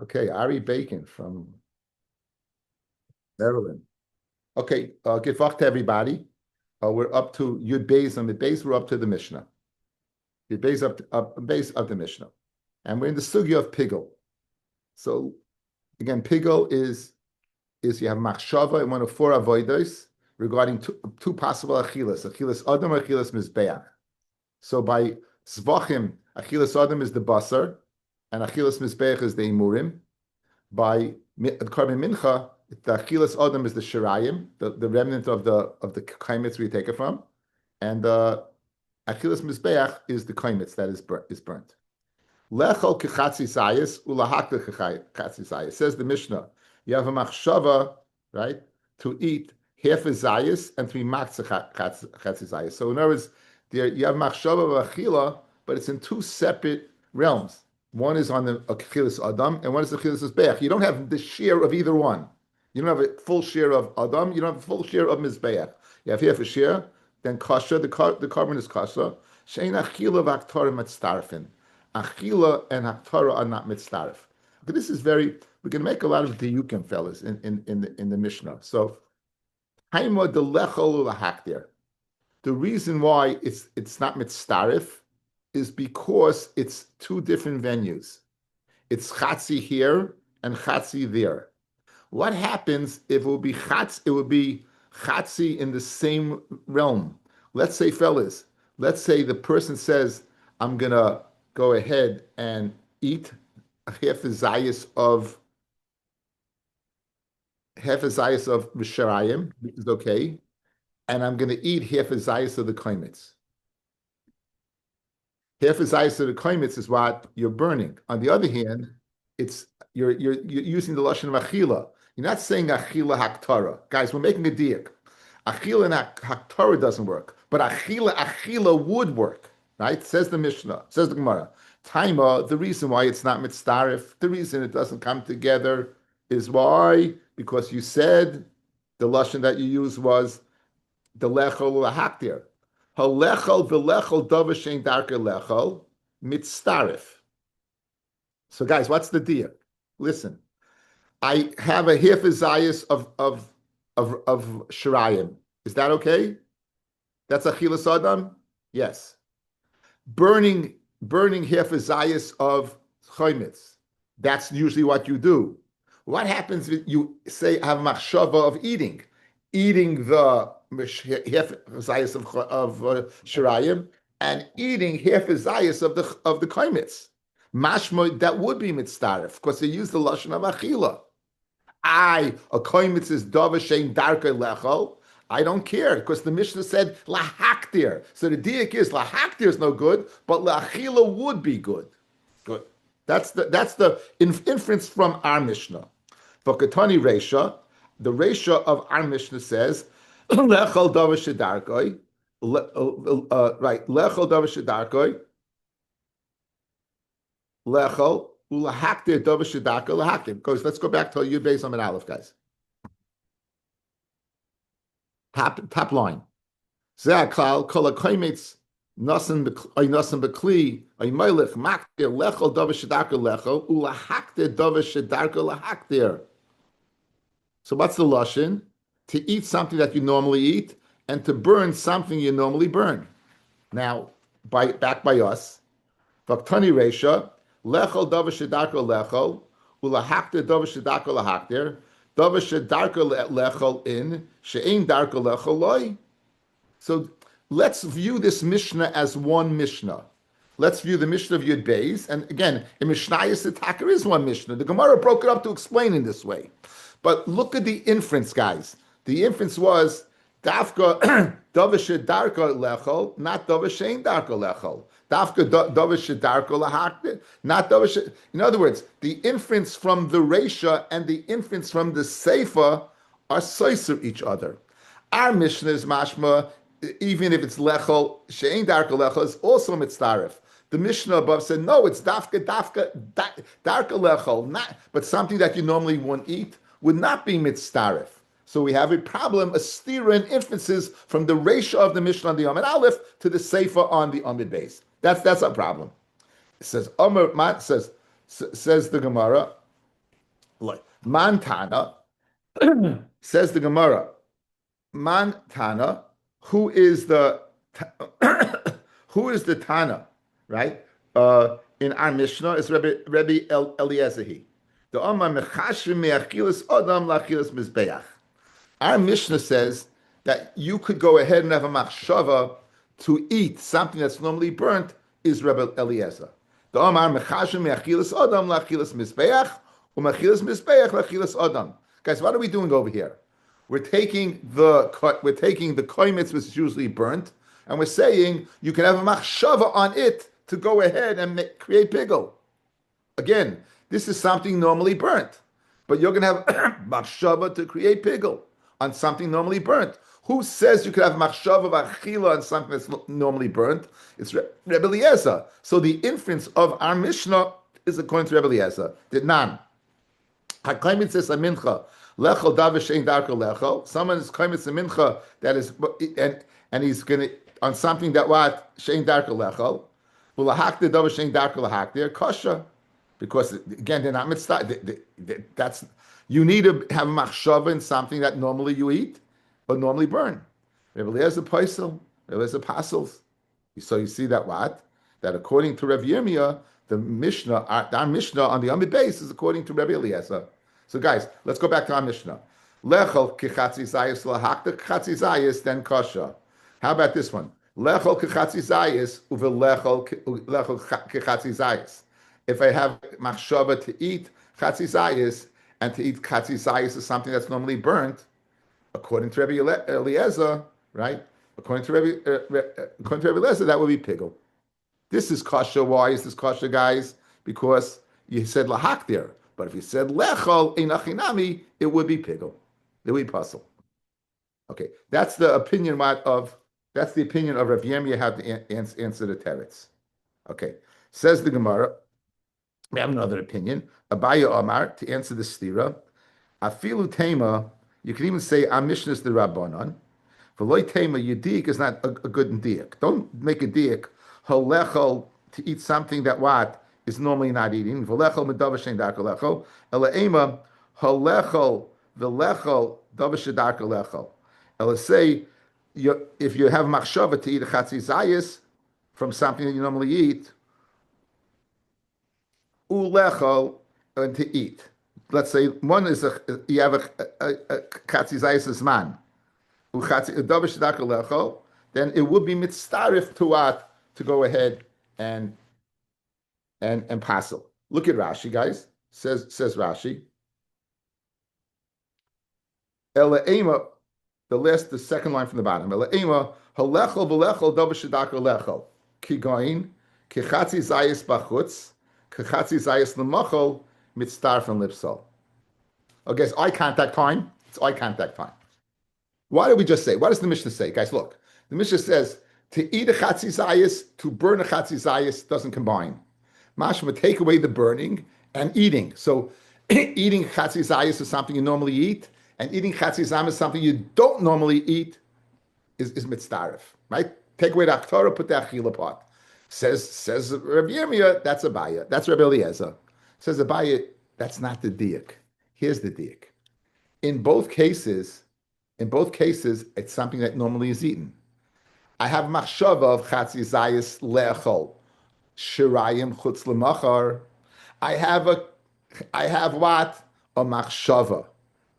Okay, Ari Bacon from Maryland. Okay, good luck to everybody. We're up to Yud Beis and the base. We're up to the Mishnah. Yud Beis base of the Mishnah, and we're in the sugya of pigel. So again, pigel is you have machshava in one of four avodos regarding two possible achilas adam or achilas mizbeach. So by zvachim, achilas adam is the basar, and achilas mizbeach is the imurim. By carbon mincha, the achilas adam is the shirayim, the remnant of the kaimitz we take it from, and the achilas mizbeach is the kaimitz that is burnt. Lechol kechatzi sayis ulahakta kechatzi sayis. Says the Mishnah, you have a machshava, right, to eat half a zayis and to be matzah chatzi zayis. So in other words, you have machshava of achila, but it's in two separate realms. One is on the achilas adam, and one is the achilas mizbeach. You don't have the share of either one. You don't have a full share of adam. You don't have a full share of mizbeach. You have half a share, then kasha. The carbon is kasha. Shein achila v'aktarim mitztarfin. Achila and haktara are not mitztarif. But this is we're going to make a lot of diyukim, fellas, in the Mishnah. So, haima de lechol ulahaktir. The reason why it's not mitztarif is because it's two different venues. It's chatzi here and chatzi there. What happens if it would be chatz? It would be chatzi in the same realm. Let's say, fellas, the person says, I'm gonna go ahead and eat half a zayis of Misharayim, which is okay, and I'm going to eat half a zayis of the kaimitz. Half a zayis of the kaimitz is what you're burning. On the other hand, it's you're using the lashon of achila. You're not saying achila haktara, guys. We're making a diak. Achila and haktara doesn't work, but achila would work. Right? Says the Mishnah, says the Gemara. Taima, the reason why it's not mitzdarif, the reason it doesn't come together is why? Because you said the lashon that you used was the lechol lahaktir. Halechol v'lechol davashein darker lechol mitzdarif. So guys, what's the deal? Listen, I have a half a zayis of shirayim. Is that okay? That's achilas adam? Yes. Burning half a zayis of chometz. That's usually what you do. What happens if you say have machshava of eating the half a zayis of shirayim and eating half a zayis of the chometz? Mashma, that would be mitzdarif because they use the lashon of achila. A chometz is davashein darkei lechol. I don't care because the Mishnah said lahaktir. So the diak is lahaktir is no good, but lachila would be good. Good. That's the inference from our Mishnah. For Katani Resha, the Resha of our Mishnah says lechol davar shedarkoi. Right, lechol davar shedarkoi. Lechol ulahaktir davar shedarkoi lahaktir. Because let's go back to Yud Beis Amud Aleph, guys. Top line. Ze'aklal kol ha'koimetz nasan bekli ay melech maktir lechol davar shedarka lechol ulahaktir davar shedarka lahaktir. So what's the lashon? To eat something that you normally eat and to burn something you normally burn. Now, back by us, vaktani reisha lechol davar shedarka lechol ulahaktir davar shedarka lahaktir. Davar shedarka lechol in she'ein darka lechol loy. So let's view this Mishnah as one Mishnah. Let's view the Mishnah of Yud Beis, and again, in Mishnayos the Takar is one Mishnah. The Gemara broke it up to explain in this way. But look at the inference, guys. The inference was dafka davar shedarka lechol, not davar she'ein darka lechol. Dafka davar shedarka lahaktir, not davar. In other words, the inference from the Reisha and the inference from the Seifa are soiser each other. Our Mishnah is mashma, even if it's lechol she'ein darka lechol, is also mitzdarif. The Mishnah above said no, it's dafka darka lechol, not, but something that you normally won't eat would not be mitzdarif. So we have a problem, a stira in inferences from the Reisha of the Mishnah on the Amud Aleph to the Seifa on the Amud Beis. That's a problem. It says says the Gemara, Mantana says the Gemara. Mantana, who is the who is the Tana, right? In our Mishnah is Rabbi Eliezer. The Omar mechashim me'achilas adam lachilas mizbeach. Our Mishnah says that you could go ahead and have a machshava to eat something that's normally burnt is Rabbi Eliezer. The Omar mechashim me'achilas adam lachilas mizbeach u'machilas mizbeach lachilas adam. Guys, what are we doing over here? We're taking the koimitz, which is usually burnt, and we're saying you can have a machshava on it to go ahead and create pigel. Again, this is something normally burnt, but you're going to have machshava to create pigel on something normally burnt. Who says you could have machshava v'achila on something that's normally burnt? It's Rebbe Eliezer. So the inference of our Mishnah is according to Rebbe Eliezer. Did none. HaKlaimitz says a mincha. Lechel davish shein darko lechel. Someone is kaimitz a mincha that is, and he's going to on something that what shein darko lechel. Ulahakdir davish shein darko lahakdir kasha, because again they're not mitzvah. That's you need to have a machshava in something that normally you eat but normally burn. Rebbe Eliezer paisel, Rebbe Eliezer pasels. So you see that what that according to Rav Yirmiyah, the Mishnah, our Mishnah on the Amid base is according to Rebbe Eliezer. So guys, let's go back to our Mishnah. Lechol kechatzi zayis lahakta kechatzi zayis then kasha. How about this one? Lechol kechatzi zayis uvelechol kechatzi zayis. If I have machshava to eat chatzi zayis and to eat chatzi zayis is something that's normally burnt, according to Rabbi Eliezer, right? According to Rabbi Eliezer, that would be pigel. This is kasha. Why is this kasha, guys? Because you said lahak there. But if you said lechol einachinami, it would be pigel. It would be puzzle. Okay, that's the opinion of Rav Yirmiyah how to answer the teretz. Okay, says the Gemara. We have another opinion. Abaya Omar to answer the stira. Afilu tema. You can even say our Mishnah is the Rabbanon. V'loy tema yedik is not a good diak. Don't make a diak halechol to eat something that what is normally not eating. V'lechol medavar shein darko lechol. Ela ema halechol v'lechol davar shedarko lechol. Ela say if you have machshava to eat a chatzi zayis from something that you normally eat, ulechol and to eat. Let's say one is you have a chatzi zayis zman, uchatzi davar shedarko lechol. Then it would be mitzarif to what to go ahead and passel. Look at Rashi, guys. Says Rashi. Ela the second line from the bottom. Ela ema halechol v'lechol davar shedarko lechol kigoin kechatzi zayis bachutz kechatzi zayis lemachol mitzarfen lipsol. Okay, it's eye contact time. It's eye contact time. Why did we just say? What does the Mishnah say, guys? Look, the Mishnah says to eat a chatzi zayis, to burn a chatzi zayis doesn't combine. Mashma, take away the burning and eating. So eating chatzi zayis is something you normally eat, and eating chatzi zayis is something you don't normally eat is mitzdarif, right? Take away the aktorah, put the achila part. Says Rabbi Yirmiyah, that's Abaya. That's Rabbi Eliezer. Says Abaya, that's not the diak. Here's the diak. In both cases, it's something that normally is eaten. I have machshava of chatzi zayis le'echol. Shirayim chutz lemachar. I have what? A machshava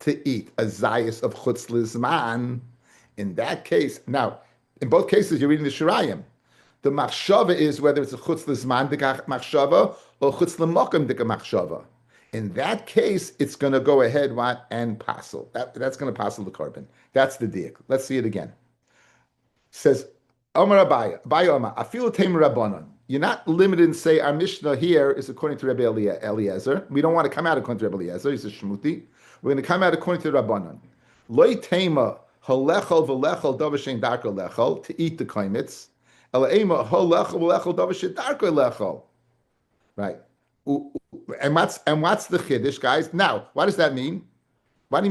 to eat, a zayis of chutz lizman. In that case, now, in both cases, you're reading the shirayim. The machshava is whether it's a chutz lizman dika machshava or chutz lemakam dika machshava. In that case, it's going to go ahead and passel. That's going to passel the carbon. That's the diak. Let's see it again. Says Omar Abaya Omar Afilu Tamer Rabbanon. You're not limited and say our Mishnah here is according to Rabbi Eliezer. We don't want to come out according to Rabbi Eliezer. He's a shmuti. We're going to come out according to Rabbanon. Loi tema halechol v'lechol davar shein darko lechol to eat the kaimitz. Ela ema halechol v'lechol davar shein darko lechol. Right. And what's the chiddush, guys? Now, what does that mean? What do you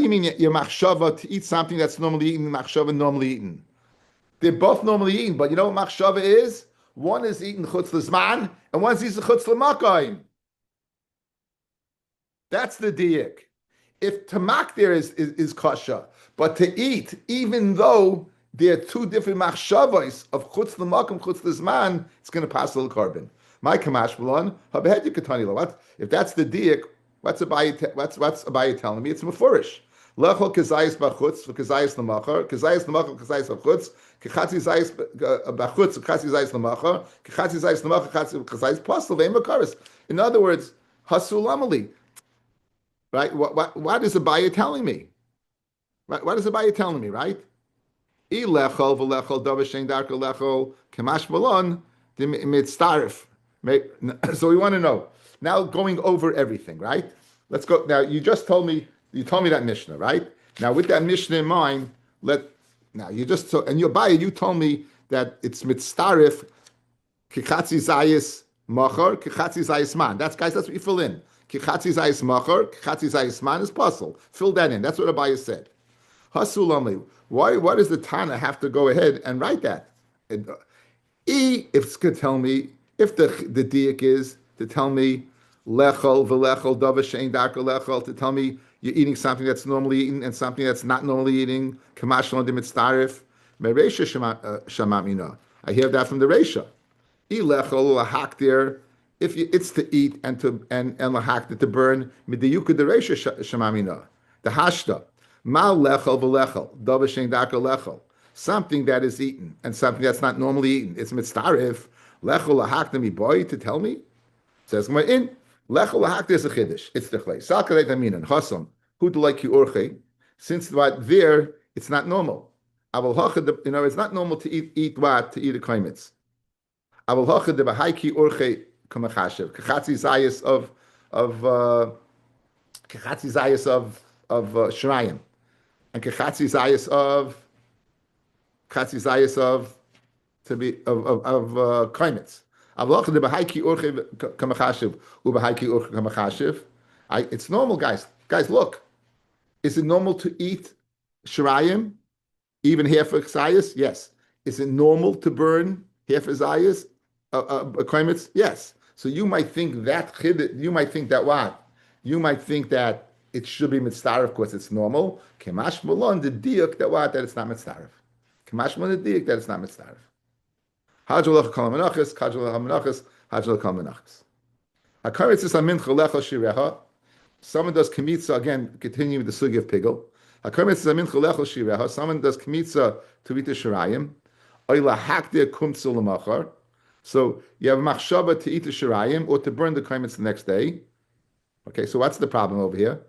mean your machshava to eat something that's normally eaten, machshava normally eaten? They're both normally eaten, but you know what machshava is? One is eaten chutz l'zman, and one's eaten chutz l'makayim. That's the diak. If tamak there is kasha, but to eat, even though there are two different machshavos of chutz l'makom, chutz l'zman, it's going to pass the carbon. My kamash v'lon habehed yikatani. What if that's the diak? What's Abaye telling me? It's mefurish. Lechol kezayis b'chutz v'kezayis l'machar, kezayis l'machar kezayis b'chutz, kechatzi zayis b'chutz kechatzi zayis l'machar, kechatzi zayis l'machar kechatzi pastel ve'im makaris. In other words, hasulamali. Right? What is Abaye telling me? Right? What is Abaye telling me? Right? I lechol v'lechol davashen darko lechol kemash malon mitzarif. So we want to know now. Going over everything, right? Let's go now. You told me that Mishnah, right? Now with that Mishnah in mind, and your Abaye, you told me that it's mitzarif kichatzi zayis machar kichatzi zayis man. That's what you fill in. Kichatzi zayis machar, kichatzi zayis man is puzzle. Fill that in. That's what Abaye said. Hasulamli. Why does the Tana have to go ahead and write that? If it's going to tell me, if the diak is to tell me lechol v'lechol dava shein darko lechol, to tell me you're eating something that's normally eaten and something that's not normally eating. Kamash lo dimitzarif. Mereisha shamamina. I hear that from the Reisha. Lechol lahak there. If it's to eat and lahak to burn, midiyuka the Reisha shamamina. The hashta. Mal lechol v'lechol dava shein darko lechol. Something that is eaten and something that's not normally eaten. It's mitzarif. Lechol lahak to me boy to tell me. Says my in. Lechol lahak there's a chiddush. It's the chlei. Salkalei taminan hasam. Who to like you orchei? Since what there it's not normal. Aval hachad. It's not normal to eat what to eat a kaimitz. Aval hachad de b'haiki orchei kamachashev. Kachatzi zayis of shrayim. And kachatzi zayis of to be of kaimitz. It's normal, guys. Guys, look. Is it normal to eat shirayim, even half a zayis? Yes. Is it normal to burn half a zayis, kaimitz? Yes. So you might think that what? You might think that it should be mitzvah, of course it's normal. Kemash malon the diuk that it's not mitzvah. Kemash malon the diuk that it's not mitzvah. Hajolach kol menachos, hajolach menachos, hajolach kol menachos. Hakaritz is a mincha lecha shireha. Someone does kmitza again, continuing with the sugi of pigel. Hakaritz is a mincha lecha shireha. Someone does kmitza to eat the shirayim. Oila hakde kumtzel lemachar. So you have machshava to eat the shirayim or to burn the kaimitz the next day. Okay, so what's the problem over here?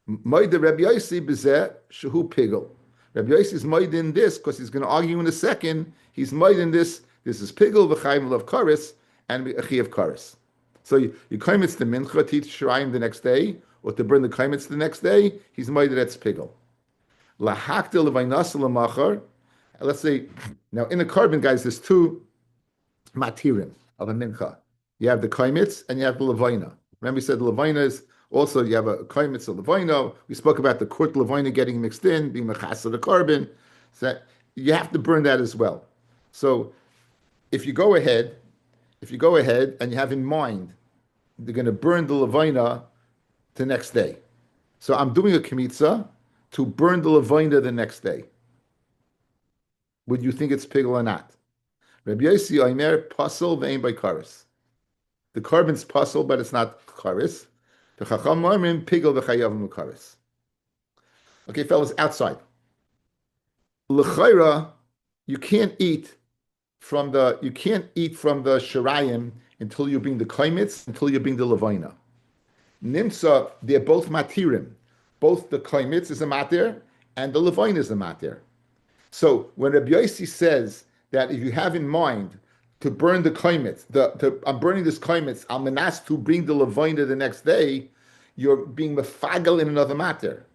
Moide Rabbi Yossi bezeh shehu pigel. Rabbi Yossi is moide in this because he's going to argue in a second. He's moide in this. This is pigel v'chayim of karis and achi of karis. So you kaimitz the mincha to eat shirayim the next day or to burn the kaimitz the next day. He's moide that's pigel. Lahaktil levaynasa lemachar. Let's say now in the carbon, guys, there's two matirim of a mincha. You have the kaimitz and you have the levayna. Remember, we said the levayna is also you have a kaimitz of levayna. We spoke about the kurt levayna getting mixed in, being mechas of the carbon. So you have to burn that as well. So if you go ahead and you have in mind they're going to burn the levayna the next day. So I'm doing a kmitza to burn the levayna the next day. Would you think it's pigel or not? Rabbi Yossi Omer pasol ve'ein by karis. The carbon's pasol, but it's not karis. The chacham marmin pigel v'chayav karis. Okay, fellas, outside. L'chayra, you can't eat from the shirayim until you bring the kaimitz, until you bring the levayna. Nimsa, they're both matirim. Both the kaimitz is a matir and the levayna is a matir. So when Rabbi Yossi says that if you have in mind to burn the kaimitz, I'm burning this kaimitz, I'm menas to bring the levayna the next day, you're being mefagal in another matter.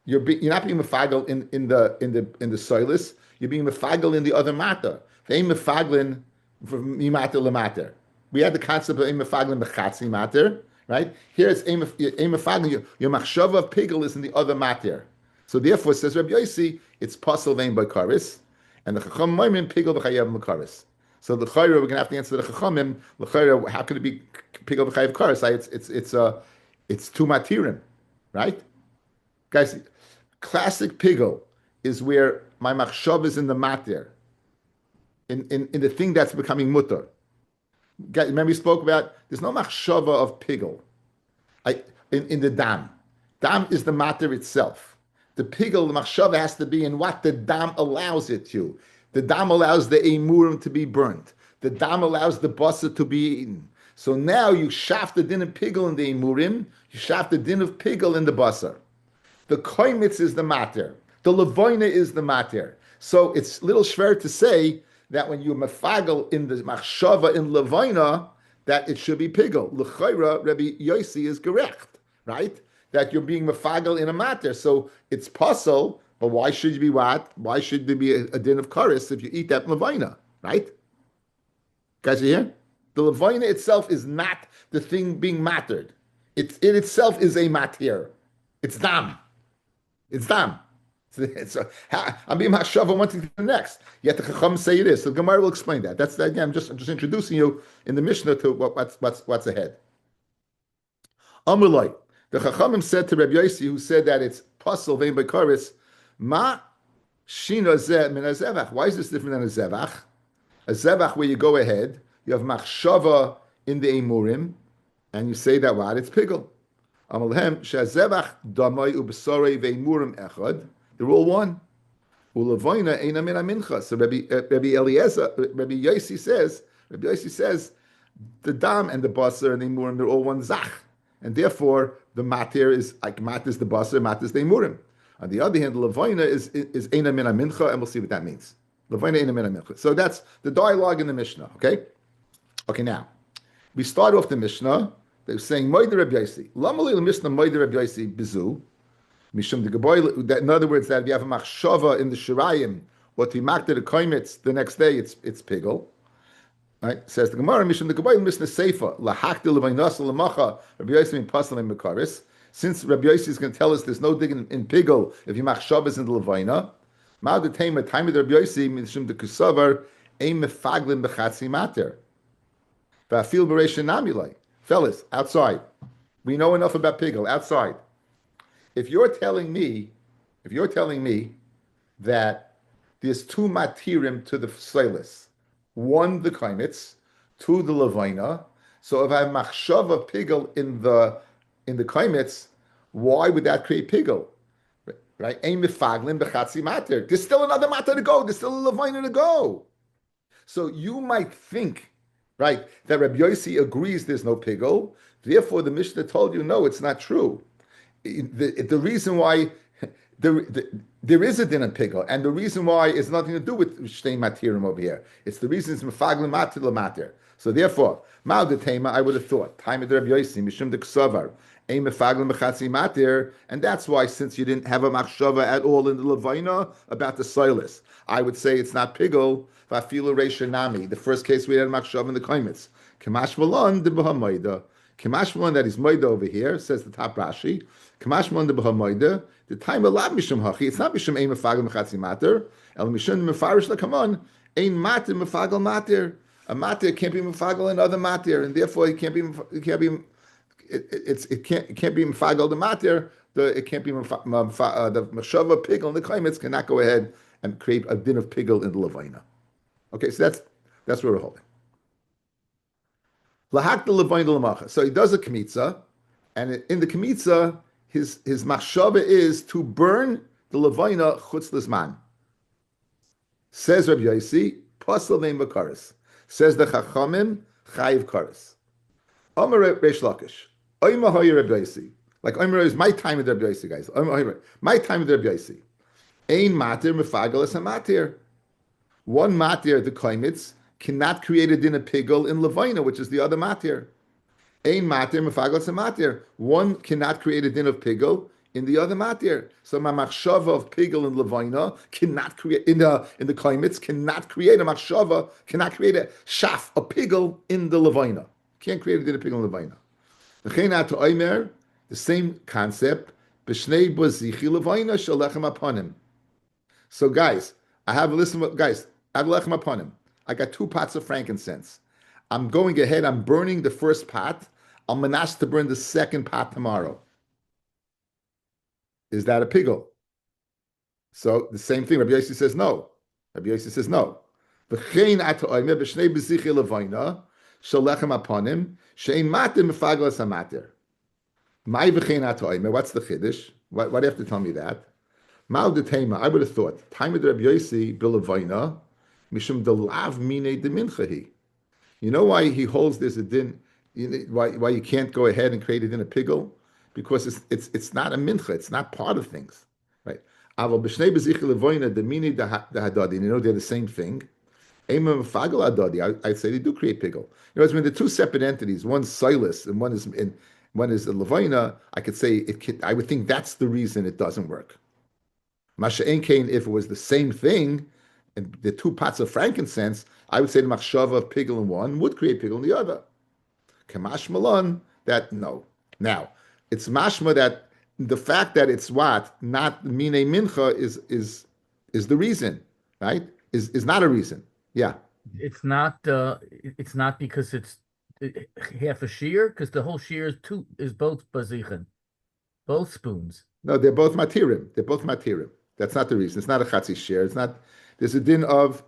You're not being mefagal in the soilus. You're being mefagal in the other matter. They mefaglin from matter lematter. We had the concept of mefaglin bechatzi matter, right? Here it's mefaglin. Your machshava of pigel is in the other matter. So therefore, says Rabbi Yossi, it's pasal vein by karis, and the chacham maimin pigel b'chayav makaris. So the chayra, we're going to have to answer the chachamim. The chayra, how could it be pigel b'chayav karis? It's two matirim, right? Guys, classic pigel is where my machshav is in the matir, in the thing that's becoming mutter. Guys, remember we spoke about there's no machshava of pigel. In the dam. Dam is the matter itself. The pigel, the machshava has to be in what the dam allows it to. The dam allows the emurim to be burnt. The dam allows the basa to be eaten. So now you shaft the din of pigel in the emurim, you shaft the din of pigel in the basa. The koimitz is the matter. The levoina is the matter. So it's a little schwer to say that when you mafagel in the machshava in levoina, that it should be pigel. L'chayra, Rabbi Yossi is gerecht, right? That you're being mafagel in a matter. So it's puzzle, but why should you be what? Why should there be a din of karis if you eat that levoina, right? Guys, you hear? The levoina itself is not the thing being mattered. It itself is a matir. It's dam. It's dam. So, I'm being mashava one thing to the next. Yet the Chacham say it is. So the Gemara will explain that. That's again. I'm just introducing you in the Mishnah to what's ahead. Amrulai. The Chachamim said to Rabbi Yossi, who said that it's puzzle vein by karis, ma shina zeh min azevach. Why is this different than a zevach? A zevach where you go ahead, you have machshava in the emurim, and you say that what? It's pigel. Amalhem shazevach damai ubesarei ve'emurim echad. They're all one. Ulavoina eina min mincha. So Rabbi Yossi says, the dam and the basar and the emurim, they're all one zach. And therefore, the matir is like mat is the basar, mat is the emurim. On the other hand, lavoina is eina min mincha, and we'll see what that means. Lavoina eina min mincha. So that's the dialogue in the Mishnah, okay? Okay, now, we start off the Mishnah. They're saying, Moide Rabbi Yossi. Lamali l'mishnah Moide Rabbi Yossi bizu. Mishum de Gaboy, in other words, that if you have a machshava in the Shirayim, or to makta the koimitz the next day, it's pigel. Right? Says the Gemara, Mishum de Gaboy l'mishnah seifa, lahakta l'vaynasa l'macha, Rabbi Yossi min pasal in mekaris. Since Rabbi Yossi is going to tell us there's no digging in pigel if you machshavas in the levayna, ma'ad the time of Rabbi Yossi, Mishum de kusavar, ein mefaglin b'chatzi mater. V'afil b'reisha namilai. Fellas, outside. We know enough about pigel, outside. If you're telling me that there's two matirim to the seilis, one the kaimitz, two the levina. So if I have machshava pigel in the kaimitz, why would that create pigel? Right? Ein mefaglin b'chatzi mater. There's still another mater to go. There's still a levina to go. So you might think, right, that Rabbi Yossi agrees there's no pigel. Therefore, the Mishnah told you no, it's not true. The reason why there is a din of pigel, and the reason why is nothing to do with shtei matirim over here. It's the reason it's mefaglim matir lamatir. So therefore, mal detema, I would have thought time of Rabbi Yossi mishum de ksavar ein mefaglim b'chatzi matir, and that's why since you didn't have a machshava at all in the levina about the soilis, I would say it's not pigel. Vafilu reisha nami. The first case we had machshava in the koimitz. Kamash malon de b'hamayda. Kamash malon that is moida over here says the top Rashi. Kamash malon de b'hamayda. The time of lab mishum hachi. It's not mishum ein mefagel mechatzi mater. El mishum mefarish lakamon ein mater mefagel mater. A mater can't be mefagel another mater, and therefore it can't be mefagel the mater. It can't be the mashava pigel in the klimates cannot go ahead and create a din of pigel in the levina. Okay, so that's where we're holding. Lahak the levina lamacha. So he does a kmitza, and in the kmitza, his machshava is to burn the levina chutz lizman. Says Rabbi Yossi, pasal vein b'karis. Says the Chachamim, chayiv karis. Amar Reish Lakish, Oima hoyer Rabbi Yossi. Like Omer is my time with Rabbi Yossi, guys. My time with Rabbi Yossi. Ein matir mefagel es hamatir. One matir, the koimitz, cannot create a din of pigel in levina, which is the other matir. Ein matir mefagel es hamatir. One cannot create a din of pigel in the other matir. So my machshava of pigel in levina cannot create in the koimitz cannot create a machshava, cannot create a shaf, a pigel in the levina. Can't create a din of pigel in levina. The same concept. B'shnei bozichi levina shalechem aponim. So guys, I have lechem aponim. I got 2 pots of frankincense. I'm going ahead. I'm burning the first pot. I'm manash to burn the second pot tomorrow. Is that a pigul? So the same thing. Rabbi Yossi says no. Rabbi Yossi says no. V'chein ato oimer b'shnei b'zichi levoina shalechem aponim shein matir mefaglas hamatir. My v'chein ato oimer. What's the chiddush? Why do you have to tell me that? Mal detema. I would have thought time of the Rabbi Yossi b'levoina mishum delav mine de minchahi. You know why he holds there's a din? Why you can't go ahead and create it in a pigul? Because it's not a mincha. It's not part of things, right? Aval b'shnei bezichel levoina demini dehadadi. You know they're the same thing. Eimam fagel adadi. I'd say they do create pigul. You know, when they're two separate entities, one's silas and one is a levoina. I could say I would think that's the reason it doesn't work. Masha ein kain, if it was the same thing, and the two pots of frankincense, I would say the machshava of pigul in one would create pigul in the other. Kamash malon, that no. Now, it's mashma that the fact that it's what, not mine mincha is the reason, right? Is not a reason. Yeah. It's not because it's half a shear, because the whole shear is both bazichen, both spoons. No, they're both matirim. They're both matirim. That's not the reason. It's not a chatzi share. It's not. There's a din of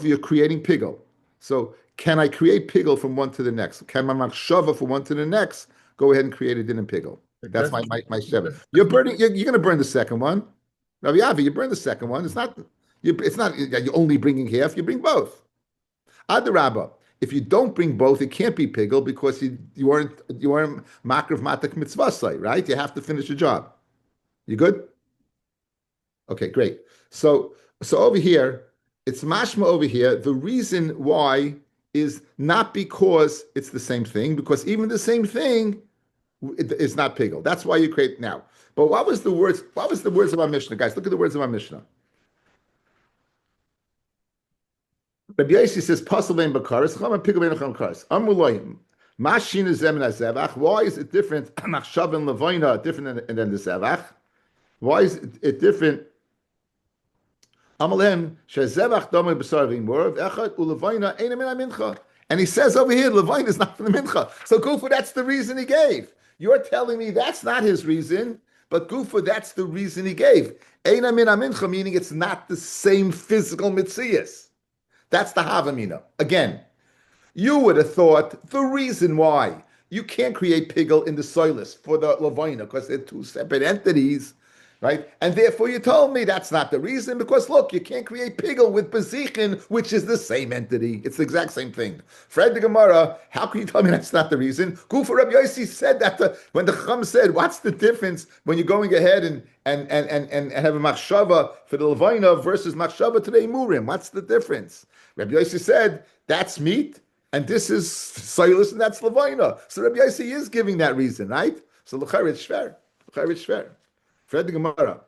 you're creating pigul. So can I create pigul from one to the next? Can my machshava from one to the next go ahead and create a din in pigul? That's my sheva. You're burning. You're going to burn the second one. Rabbi Avi, you burn the second one. It's not. It's not. You're only bringing half. You bring both. Adarabba. If you don't bring both, it can't be pigul because you weren't makrav matak mitzvah, right? You have to finish the job. You good? Okay, great. So over here, it's mashma over here. The reason why is not because it's the same thing, because even the same thing is not pigul. That's why you create now. But what was the words of our Mishnah, guys? Look at the words of our Mishnah. Rabbi Yossi says, "Pasal vein bakaris, chama pigul vein chama bakaris." Amuloyim, mashin zem na zevach. Why is it different? Machshav and levoina different than the zevach. Why is it different? Amalem shezevach domei b'sar v'imurav echad ulevoina eina min mincha. And he says over here, levoina is not from the mincha. So Gufa, that's the reason he gave. You're telling me that's not his reason, but Gufa, that's the reason he gave. Eina min mincha, meaning it's not the same physical mitzias. That's the Havamina. Again, you would have thought the reason why you can't create pigul in the soilus for the levoina because they're two separate entities, right? And therefore you told me that's not the reason because look, you can't create pigul with bezichin, which is the same entity. It's the exact same thing. Fred the Gemara, how can you tell me that's not the reason? Gufa Rabbi Yossi said that when the Chum said, what's the difference when you're going ahead and have a machshava for the levoina versus machshava to the imurim? What's the difference? Rabbi Yossi said, that's meat, and this is soilus, and that's levoina. So Rabbi Yossi is giving that reason, right? So l'chayr it's shver. L'chayr it's shver. Fred the Gemara.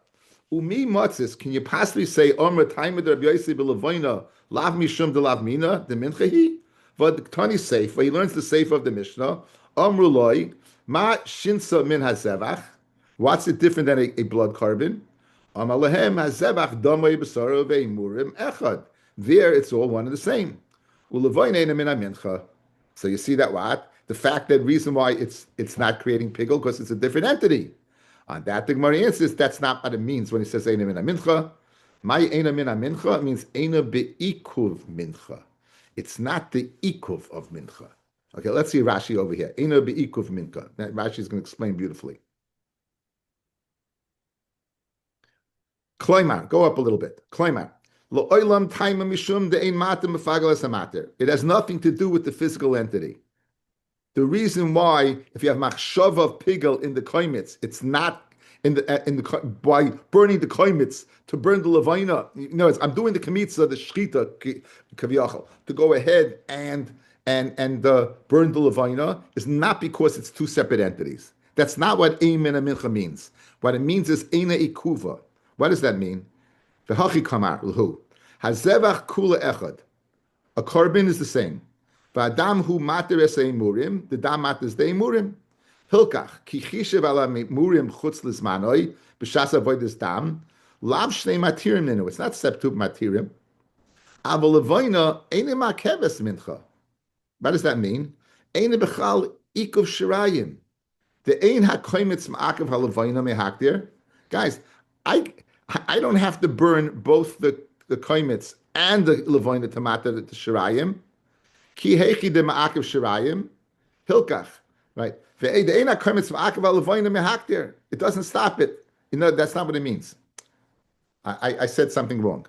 Umi matzis, can you possibly say, Omer time of the Rabbi Yossi b'levoina, lav mishum de lav mina, de minchahi? But Tani Seif, where he learns the Seif of the Mishnah, Omru loy, ma shinsa min hazevach. What's it different than a blood carbon? Amalehem hazevach domei b'saro ve'imurim echad. There, it's all one and the same. So you see that what? The fact that reason why it's not creating pigul because it's a different entity. On that, the Gemara answers that's not what it means when he says eina min mincha. My eina min mincha means eina beikuv mincha. It's not the ikuv of mincha. Okay, let's see Rashi over here. Eina beikuv mincha. Rashi is going to explain beautifully. Kloimar, go up a little bit. Kloimar. It has nothing to do with the physical entity. The reason why, if you have machshava of pigul in the koimitz, it's not in the by burning the koimitz to burn the levaina. You know, I'm doing the kamitza, the shchita kaviyachal, to go ahead and burn the levaina is not because it's two separate entities. That's not what ein and mincha means. What it means is eina ikuva. What does that mean? V'hachi kamar l'hu hazevach kula echad. A carbon is the same. V'adam hu mater es murim. The dam matters the murim. Hilkach ki chishev ala murim chutz lizmanoi b'shas avodas dam lav shnei matirim ninu. It's not septup matirim. Aval levoina eine makeves mincha. What does that mean? Eine bechal Ikuv shirayim. The ein hakoimitz ma'akev halavayna mehakdir. Guys, I I don't have to burn both the koimitz and the levayna tamata the shirayim. Ki hechi de ma'akev shirayim hilkach. Right. The ein hakoimitz ma'akev halavayna mehakdir. It doesn't stop it. You know that's not what it means. I said something wrong.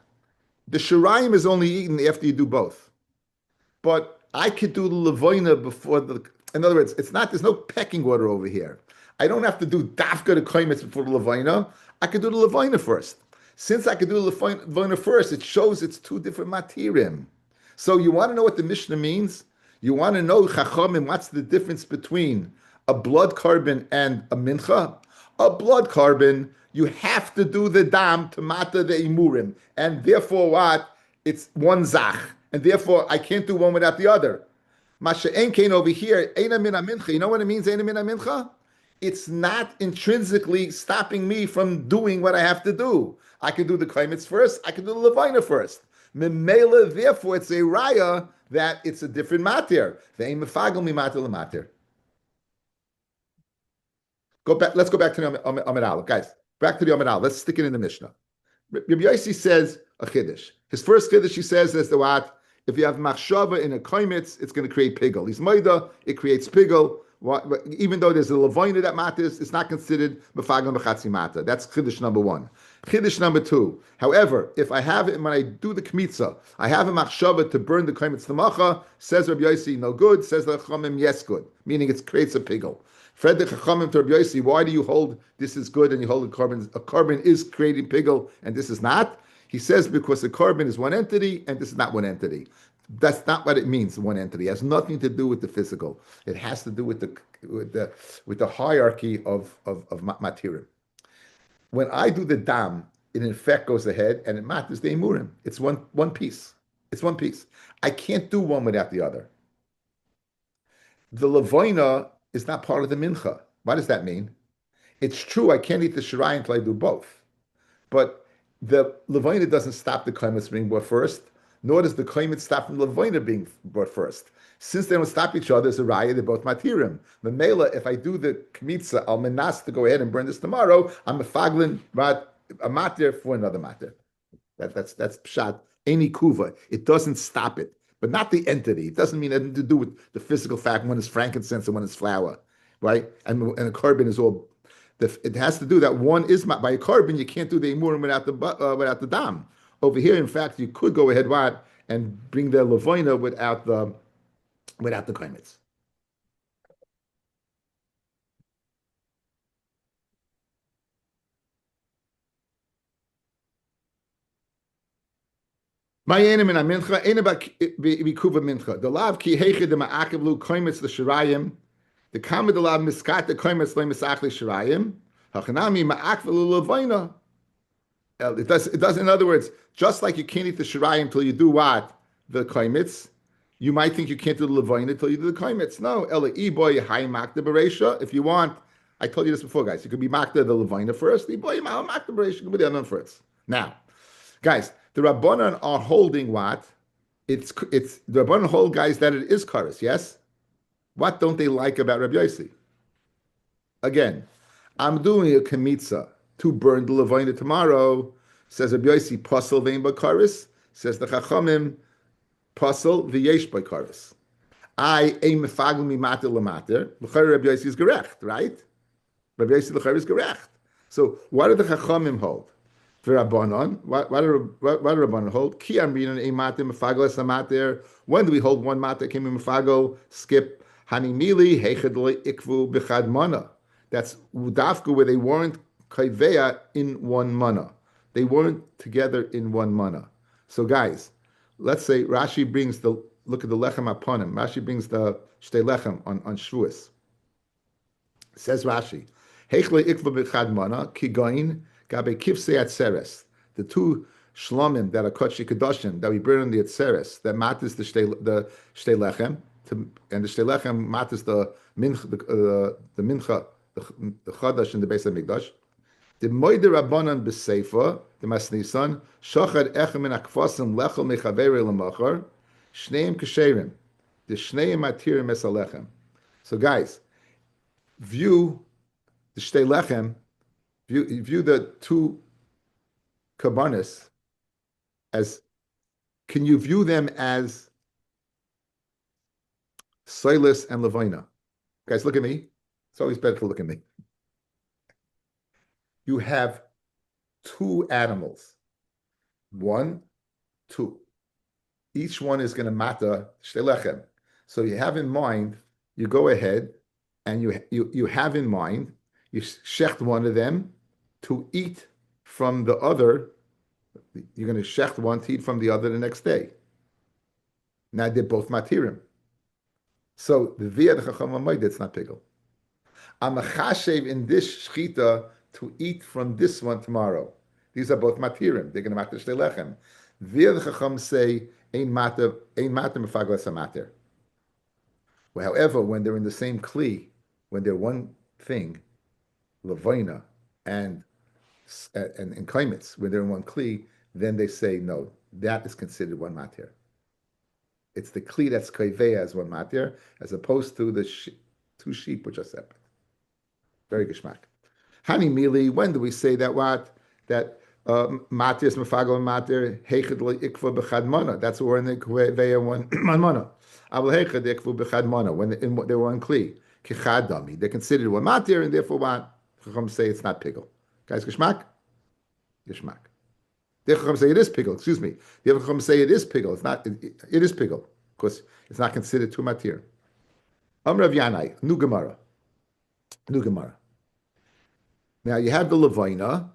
The shirayim is only eaten after you do both. But I could do the levoina before the. In other words, it's not. There's no pecking order over here. I don't have to do dafka the koimitz before the levoina. I could do the levoina first. Since I could do the levoina first, it shows it's two different matirim. So you want to know what the Mishnah means? You want to know chachamim? What's the difference between a blood carbon and a mincha? A blood carbon, you have to do the dam to mata the imurim, and therefore what? It's one zach. And therefore, I can't do one without the other. Masha Enkain over here, Eina Min Mincha. You know what it means, Eina Min Mincha? It's not intrinsically stopping me from doing what I have to do. I can do the Kaimitz first, I can do the Levina first. Memela, therefore, it's a raya that it's a different matir. Ve'im mefagel mi matir lematir. Let's go back to the Amid Aleph. Guys, back to the Amid Aleph. Let's stick it in the Mishnah. Rabbi Yossi says a chiddush. His first chiddush, he says, is the what? If you have machshava in a koimitz, it's going to create pigel. He's maida, it creates pigel. Even though there's a levoina that matters, it's not considered mefagel mechatzi mata. That's chiddush number one. Chiddush number two. However, if I have it when I do the kmitza, I have a machshava to burn the koimitz tamacha. Says Rabbi Yossi, no good. Says the chachamim, yes, good. Meaning it creates a pigel. Fred the chachamim to Rabbi Yossi, why do you hold this is good and you hold the carbon? A carbon is creating pigel and this is not. He says because the carbon is one entity and this is not one entity. That's not what it means. One entity it has nothing to do with the physical. It has to do with the hierarchy of material. When I do the dam, it in fact goes ahead and it matters the emurim. It's one piece. It's one piece. I can't do one without the other. The levoina is not part of the mincha. What does that mean? It's true I can't eat the shirai until I do both, but the levoina doesn't stop the kaimitz being brought first, nor does the kaimitz stop from the levoina being brought first. Since they don't stop each other, as a raya, they're both matirim. The mela, if I do the kmitza, I'll menas to go ahead and burn this tomorrow. I'm a faglin, but a matir for another matir. That's pshat. Any kuva. It doesn't stop it, but not the entity. It doesn't mean anything to do with the physical fact. One is frankincense and one is flour, right? And a carbon is all. It has to do that one is by a carbon. You can't do the imurim without the dam. Over here, in fact, you could go ahead and bring the levoina without the kaimitz. My enem in a mincha, enem bikuva mincha. The lav ki heiche de ma'akevlu kaimitz the shirayim. The kama de lav miskat the kaimitz le misachli shirayim. Hachanami ma'akevlu levoina. It does. In other words, just like you can't eat the shirayim until you do what? The kaimitz. You might think you can't do the levoina until you do the kaimitz. No, ela iboy hay makda bereisha. If you want, I told you this before, guys. You could be makda the levoina first. Iboy makda bereisha. You could be the other one first. Now, guys, the Rabbanan are holding what? It's the Rabbanan hold, guys, that it is kares. Yes. What don't they like about Rabbi Yossi? Again, I'm doing a kemitza to burn the levoina tomorrow. Says Rabbi Yossi, pasal vein bakaris. Says the Chachamim, pasal v'yesh bakaris. I aim mefagel mi mater lemater. L'chayr Rabbi Yossi is gerecht, right? Rabbi Yossi l'chayr is gerecht. So what do the Chachamim hold? For Rabbanon, what do Rabbanon hold? Ki amrinan a mater mefagel es mater. When do we hold one mater? Came in mefagel. Skip hanimili heichad ikvu b'chad mana. That's udafku where they weren't kaiveya in one mana. They weren't together in one mana. So guys, let's say Rashi brings look at the lechem upon him. Rashi brings the shtei lechem on Shavuos. Says Rashi, Heichle ikva b'chad mana kigoin gabe kifsei atzeres. The two shlomim that are kotshi kedoshim that we burn in the atzeres that matters the shtei lechem and the shtei lechem matters the mincha the chadash in the base of mikdash. The moide rabbanan b'seifa the masnisan shachad echem min akfasim lechel mechaveri lemachar shneim kasherim the shneim matirim esalechem. So guys, view the shtei lechem, view the two kabbanis as, can you view them as Silas and Levina? Guys, look at me. It's always better to look at me. You have two animals. One, two. Each one is going to matter shtelechem. So you have in mind, you go ahead and you have in mind, you shecht one of them to eat from the other. You're going to shecht one to eat from the other the next day. Now they're both matirim. So the via the chacham amayda, it's not pigel. I'm a chashev in this shchita to eat from this one tomorrow. These are both matirim. They're going to matter shtelechem. Via the chacham say ein matter mefaglas matter. Well, however, when they're in the same kli, when they're one thing, levina and kaimitz, when they're in one kli, then they say no, that is considered one matir. It's the kli that's kaiveya as one matir, as opposed to the two sheep which are separate. Very geschmack. Hani mili, when do we say that what? That matir is mefagel matir, heichad ikva b'chad mana. That's what we're in the kaiveya one mana. Avol heichad ikva b'chad mana, when they were on kli. Kichad dami. They're considered one matir, and therefore what? Chacham say it's not pigel. Guys, geschmack? Geschmack. The Chacham say it is pigel, excuse me. The other Chacham say it is pigel. It's not, it is pigel. Of course, it's not considered two matir. Rav Yanai, new Gemara. New Gemara. Now you have the Levina,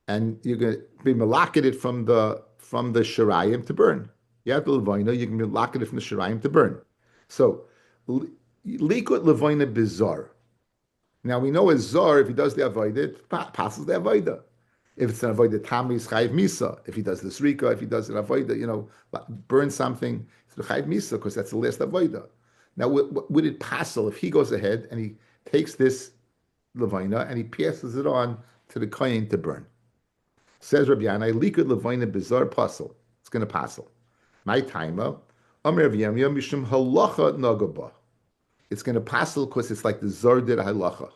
and you're going to be malakated from the Shirayim to burn. You have the Levina, you can be malakated from the Shirayim to burn. So, likut Levina bizarre. Now we know as zar, if he does the avodah, it passes the avodah. If it's an avodah tam, he's chayiv misa. If he does the srika, if he does an avodah, burn something, it's chayiv misa because that's the last avodah. Now, would it passel if he goes ahead and he takes this levina and he passes it on to the kohen to burn? Says Rabbi Yanai, likud levina bizarre passel. It's going to passel. My timer, Amr Rav Yemya mishum halacha nagaba. It's going to passel because it's like the zar did halacha.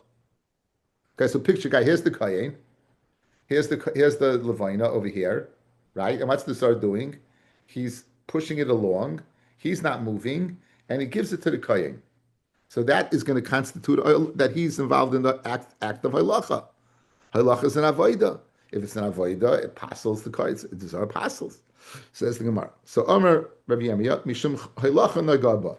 Okay, so picture guy. Here's the kohen. Here's the levina over here, right? And what's the zar doing? He's pushing it along. He's not moving, and he gives it to the kohen. So that is going to constitute that he's involved in the act of halacha. Halacha is an avodah. If it's an avodah, it passels the kohen. The zar passels. Says the Gemara. So Omer Rabbi Yemiyah mishum halacha nagaba.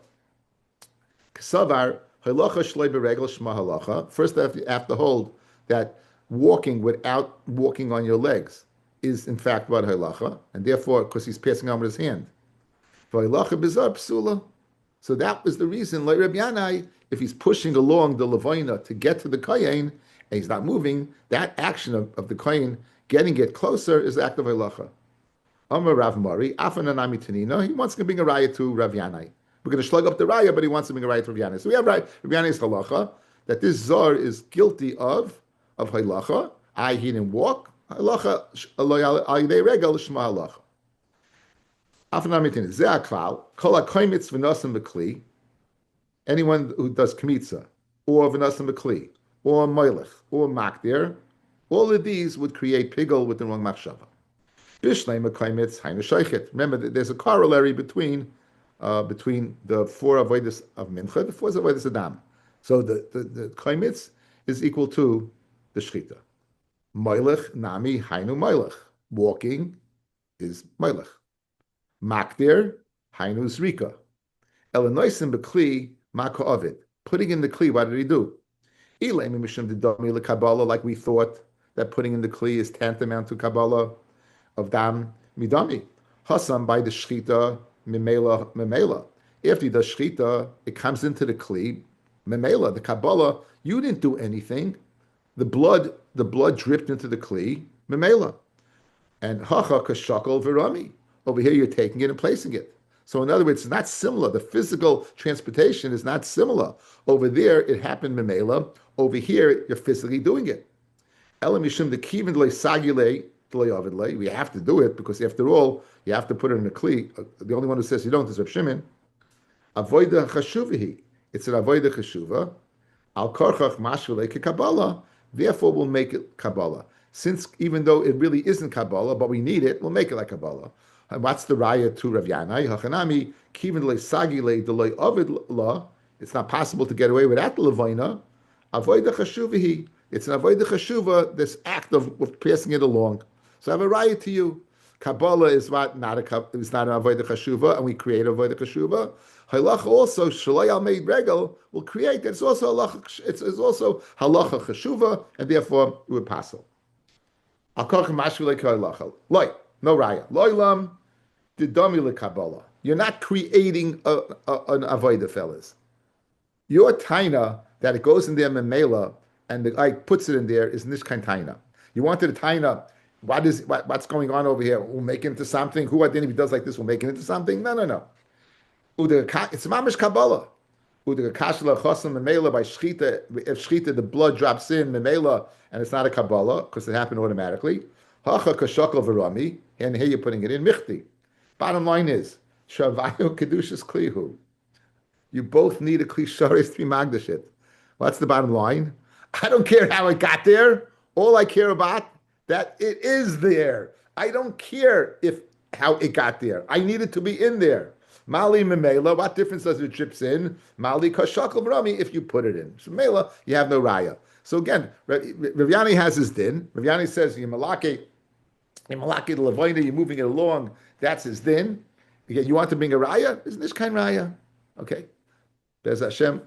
Ksavar halacha shlei beregel shma halacha. First, you have to hold that walking without walking on your legs is in fact what halacha, and therefore, because he's passing on with his hand. Halacha bizar psula. So that was the reason, like Rabbi Yanai, if he's pushing along the levina to get to the kohen and he's not moving, that action of the kohen getting it closer is the act of halacha. Amar Rav Mari, Afananami Tanina, he wants to bring a raya to Rav Yanai. We're going to slug up the raya, but he wants to bring a raya to Rav Yanai. So we have Rav Yanai's halacha, that this zar is guilty of halacha. He didn't walk. Halacha, alei regel shma halacha. Afanami Tanina, ze aklal, kol ha-koimitz v'nosim b'kli, anyone who does kmitza, or v'nosim b'kli, or moilech, or makdir, all of these would create pigel with the wrong machshava. Remember, there's a corollary between the four avodas of mincha, the four avodas adam. So the kaimitz is equal to the shchita. Moilech nami hainu moilech. Walking is moilech. Makdir hainu zrika. Elanoisim bekli maka ovid. Putting in the kli, what did he do? Ilemi mishum dedami lekabbalah, like we thought that putting in the kli is tantamount to kabbalah of dam midami. Hasam by the shchita memela. After he does shchita, it comes into the kli memela. The kabbalah, you didn't do anything. The blood dripped into the kli memela. And hacha kashakal virami. Over here, you're taking it and placing it. So in other words, it's not similar. The physical transportation is not similar. Over there, it happened memela. Over here, you're physically doing it. Elamishim the kivin sagile. We have to do it because, after all, you have to put it in a kli. The only one who says you don't is Reb Shimon. Avoida chashuvihi. It's an avodah cheshuva. Al korchach mashvele Kabbalah. Therefore, we'll make it Kabbalah. Since even though it really isn't Kabbalah, but we need it, we'll make it like Kabbalah. And what's the raya to Rav Yanai? Hachanami kivin le'sagi le'deloi ovid la. It's not possible to get away without the levaina. Avodah cheshuvahi. It's an avodah cheshuva. This act of passing it along. So I have a raya to you. Kabbalah is what not it's not an avodah cheshuva, and we create avodah cheshuva. Halacha also shaloi al made regel will create that. It's also halacha. It's also halacha cheshuva, and therefore it would pass. Al koch mashvile halacha. Loi, no raya. Loi lam didomi lekabbalah. You're not creating an avodah, fellas. Your taina that it goes in there memela and the guy puts it in there is nishkan taina. You wanted a taina. What's going on over here? We'll make it into something. Who at the end if he does like this, we'll make it into something. No. It's mamish kabbalah. Uda kashla chosam memela by shchita. If shchita the blood drops in memela and it's not a kabbalah because it happened automatically. Hacha kashakal verami and here you're putting it in michti. Bottom line is shavayu kedushas klihu. You both need a klisharis to be magdashit. What's the bottom line? I don't care how it got there. All I care about that it is there. I don't care if how it got there. I need it to be in there. Mali memela, what difference does it drips in? Mali kashakal brami if you put it in. So mela, you have no raya. So again, Rav Yani has his din. Rav Yani says you malaki the lavoina, you're moving it along. That's his din. You want to bring a raya? Isn't this kind of raya? Okay. There's Hashem.